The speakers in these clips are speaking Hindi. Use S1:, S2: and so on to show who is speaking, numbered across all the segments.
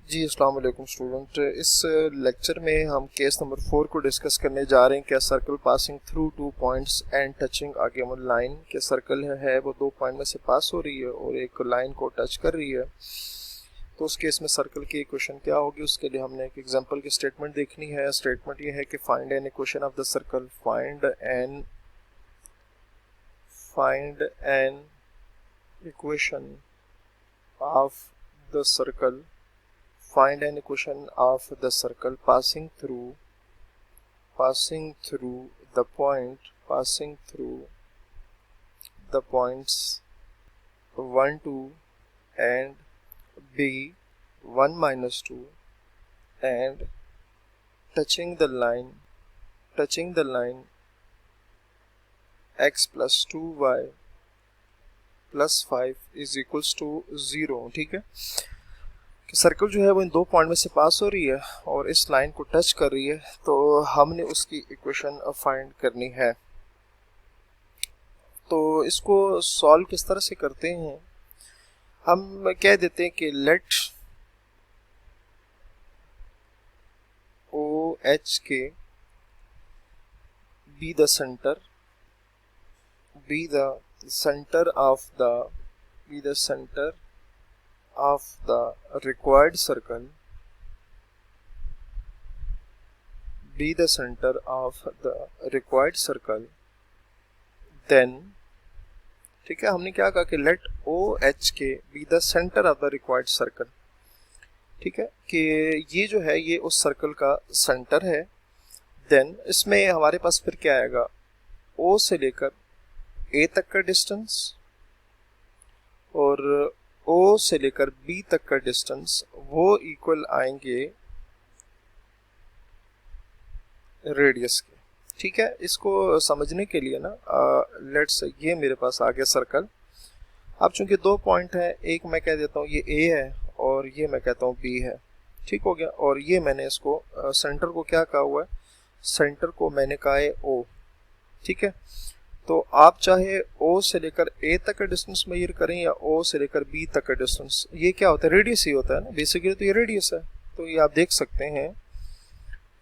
S1: जी अस्सलाम वालेकुम स्टूडेंट। इस लेक्चर में हम केस नंबर 4 को डिस्कस करने जा रहे हैं। क्या circle passing through 2 points and touching a given line, के सर्कल है वो 2 पॉइंट में से पास हो रही है और एक लाइन को टच कर रही है, तो उस केस में सर्कल की इक्वेशन क्या होगी। उसके लिए हमने एक एग्जांपल की स्टेटमेंट देखनी है। स्टेटमेंट ये है कि find an equation of the circle, find an equation of the circle, find an equation of the circle passing through the points 1 2 and b 1 minus 2 and touching the line x plus 2y plus 5 is equals to 0। ठीक है, कि सर्कल जो है वो इन 2 पॉइंट में से पास हो रही है और इस लाइन को टच कर रही है, तो हमने उसकी इक्वेशन फाइंड करनी है। तो इसको सॉल्व किस तरह से करते हैं, हम कह देते हैं कि लेट ओ एच के be the centre of the required circle, then ठीक है, हमने क्या कहा कि लेट ओ एच के be the centre of the required circle. ठीक है, कि ये जो है ये उस सर्कल का सेंटर है। देन इसमें हमारे पास फिर क्या आएगा, ओ से लेकर ए तक का डिस्टेंस और ओ से लेकर बी तक का डिस्टेंस वो इक्वल आएंगे रेडियस के। ठीक है, इसको समझने के लिए ना लेट्स ये मेरे पास आ गया सर्कल। अब चूंकि 2 पॉइंट है, एक मैं कह देता हूँ ये ए है और ये मैं कहता हूँ बी है। ठीक हो गया, और ये मैंने इसको सेंटर को क्या कहा हुआ है, सेंटर को मैंने कहा है ओ। ठीक है, तो आप चाहे O से लेकर A तक का डिस्टेंस मेजर करें या O से लेकर B तक का डिस्टेंस, ये क्या होता है, रेडियस ही होता है ना बेसिकली, तो ये रेडियस है। तो ये आप देख सकते हैं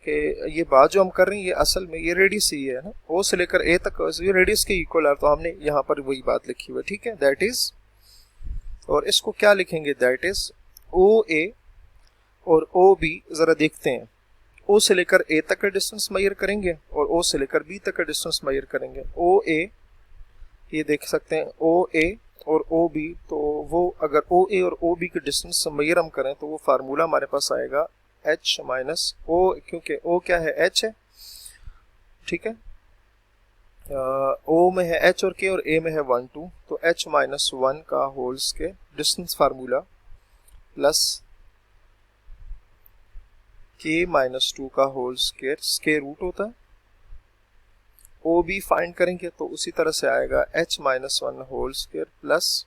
S1: कि ये बात जो हम कर रहे हैं ये असल में ये रेडियस ही है ना, O से लेकर A तक ये रेडियस के इक्वल है। तो हमने यहाँ पर वही बात लिखी हुई है। ठीक है, दैट इज, और इसको क्या लिखेंगे, दैट इज OA और OB। जरा देखते हैं, O से लेकर A तक का डिस्टेंस मेजर करेंगे और O से लेकर B तक का डिस्टेंस मेजर करेंगे। OA ये देख सकते हैं, OA और OB, तो वो अगर OA और OB के डिस्टेंस मेजर हम करें तो वो फार्मूला हमारे पास आएगा H माइनस O, क्योंकि O क्या है, H है। ठीक है, O में है H और K और A में है 1 2, तो H माइनस 1 का whole square distance formula plus K minus 2 का होल स्क्वायर रूट होता है। ओ बी फाइंड करेंगे तो उसी तरह से आएगा H minus 1 whole square plus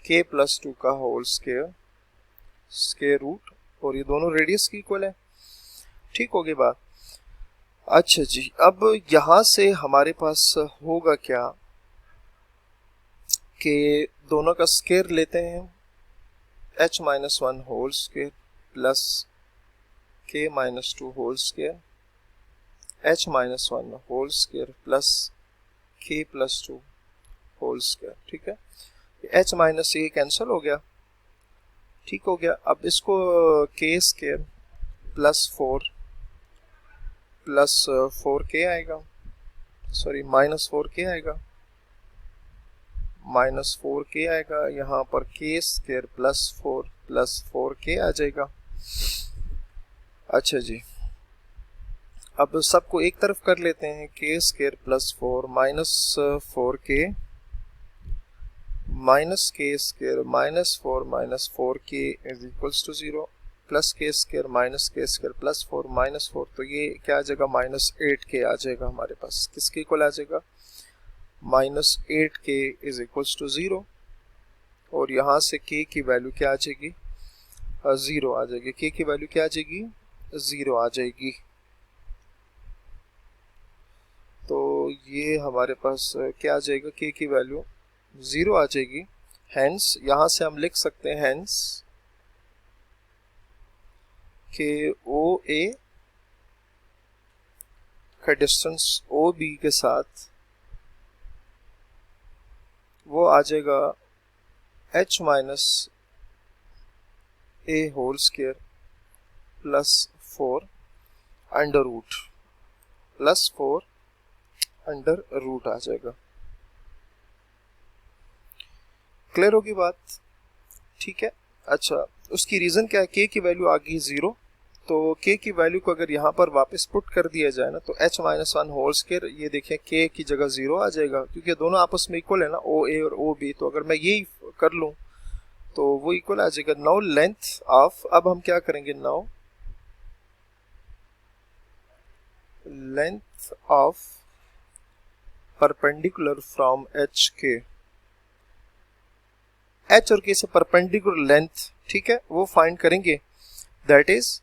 S1: K plus 2 का होल स्क्वायर रूट, और ये दोनों रेडियस की इक्वल है। ठीक होगी बात। अच्छा जी, अब यहां से हमारे पास होगा क्या कि दोनों का स्क्वायर लेते हैं, H minus 1 whole square plus K minus 2 whole square, H minus 1 whole square plus K plus 2 whole square. ठीक है, H माइनस ये कैंसिल हो गया। ठीक हो गया, अब इसको K स्क्वायर प्लस 4K आएगा, सॉरी माइनस 4K आएगा, यहाँ पर K स्क्वायर प्लस 4K आ जाएगा। अच्छा जी, अब सबको एक तरफ कर लेते हैं, K square plus 4 minus 4K minus K square minus 4 minus 4K is equals to 0, plus K square minus K square plus 4 minus 4, तो ये क्या आ जाएगा, माइनस 8K आ जाएगा हमारे पास। किसके इक्वल आ जाएगा, minus 8K is equals to 0, और यहाँ से K की वैल्यू क्या आ जाएगी, 0 आ जाएगी। K की वैल्यू क्या आ जाएगी, 0 आ जाएगी। तो ये हमारे पास क्या आ जाएगा, K की वैल्यू 0 आ जाएगी। हेंस यहाँ से हम लिख सकते हैं, हेंस कि ओ ए का डिस्टेंस ओ बी के साथ वो आ जाएगा h minus a whole square plus 4 under root plus 4 under root आ जाएगा। क्लियर होगी बात? ठीक है। अच्छा, उसकी रीज़न क्या है? k की वैल्यू आ गई 0, तो k की वैल्यू को अगर यहाँ पर वापस पुट कर दिया जाए ना तो h माइनस 1 होल स्क्वायर, ये देखें k की जगह 0 आ जाएगा क्योंकि दोनों आपस में इक्वल है ना, ओ ए और ओ बी। तो अगर मैं यही कर लूँ तो वो इक्वल आ जाएगा। नाउ लेंथ ऑफ, अब हम क्या करेंगे, now length of perpendicular from H के, एच और के से परपेंडिकुलर लेंथ, ठीक है, वो फाइंड करेंगे। दैट इज,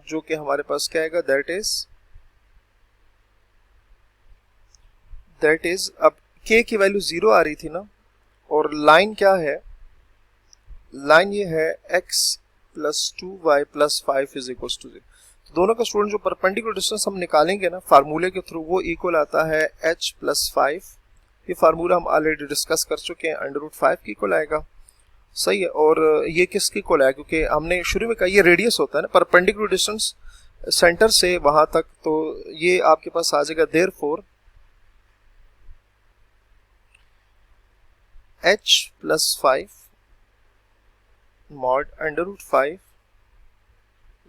S1: जो कि हमारे पास क्या आएगा, दैट इज अब k की वैल्यू 0 आ रही थी ना, और लाइन क्या है, लाइन ये है x plus 2y plus 5 is equal to 0। दोनों का स्टूडेंट जो परपेंडिकुलर डिस्टेंस हम निकालेंगे ना फार्मूले के थ्रू, वो इक्वल आता है h प्लस 5। ये फार्मूला हम ऑलरेडी डिस्कस कर चुके हैं, अंडर रूट 5 की इक्वल आएगा। सही है। और ये किसकी इक्वल आएगा, क्योंकि हमने शुरू में कहा ये रेडियस होता है ना, परपेंडिकुलर डिस्टेंस सेंटर से वहां तक, तो ये आपके पास आ जाएगा therefore h plus 5 mod under root 5,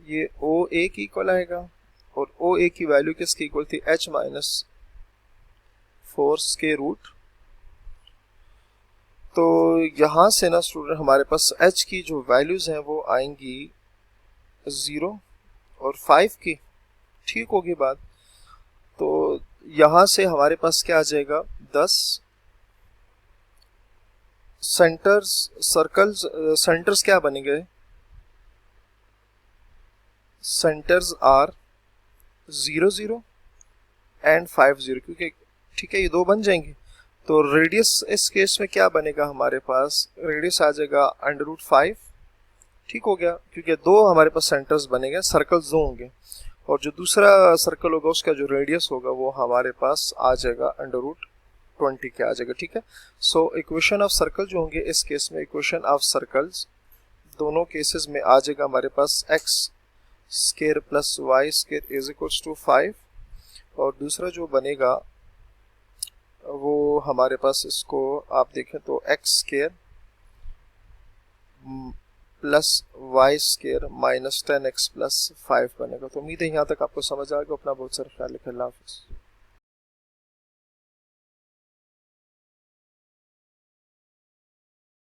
S1: ये ओ ए की इक्वल आएगा, और ओ ए की वैल्यू किसकी इक्वल थी, h माइनस 4 स्क्वायर रूट। तो यहां से ना स्टूडेंट हमारे पास h की जो वैल्यूज हैं वो आएंगी 0 और 5 की, ठीक होगी बात। तो यहां से हमारे पास क्या आ जाएगा, 10 सेंटर्स, सर्कल्स, सेंटर्स क्या बनेंगे, सेंटर्स आर 0 0 एंड 5 0, क्योंकि ठीक है ये दो बन जाएंगे। तो रेडियस इस केस में क्या बनेगा, हमारे पास रेडियस आ जाएगा अंडर रूट 5, ठीक हो गया, क्योंकि दो हमारे पास सेंटर्स बनेंगे, सर्कल्स दो होंगे, और जो दूसरा सर्कल होगा उसका जो रेडियस होगा वो हमारे पास आ जाएगा अंडर रूट 20 के आ जाएगा, ठीक है। सो इक्वेशन ऑफ सर्कल जो होंगे इस केस में, इक्वेशन ऑफ सर्कल्स दोनों केसेस में आ जाएगा हमारे पास x square plus Y square is equals to 5, और दूसरा जो बनेगा वो हमारे पास, इसको आप देखें तो x square plus Y square minus 10x plus 5 बनेगा। तो उम्मीद है यहाँ तक आपको समझ आ गया। अपना बहुत सारा ख्याल रखें। अल्लाह हाफिज़।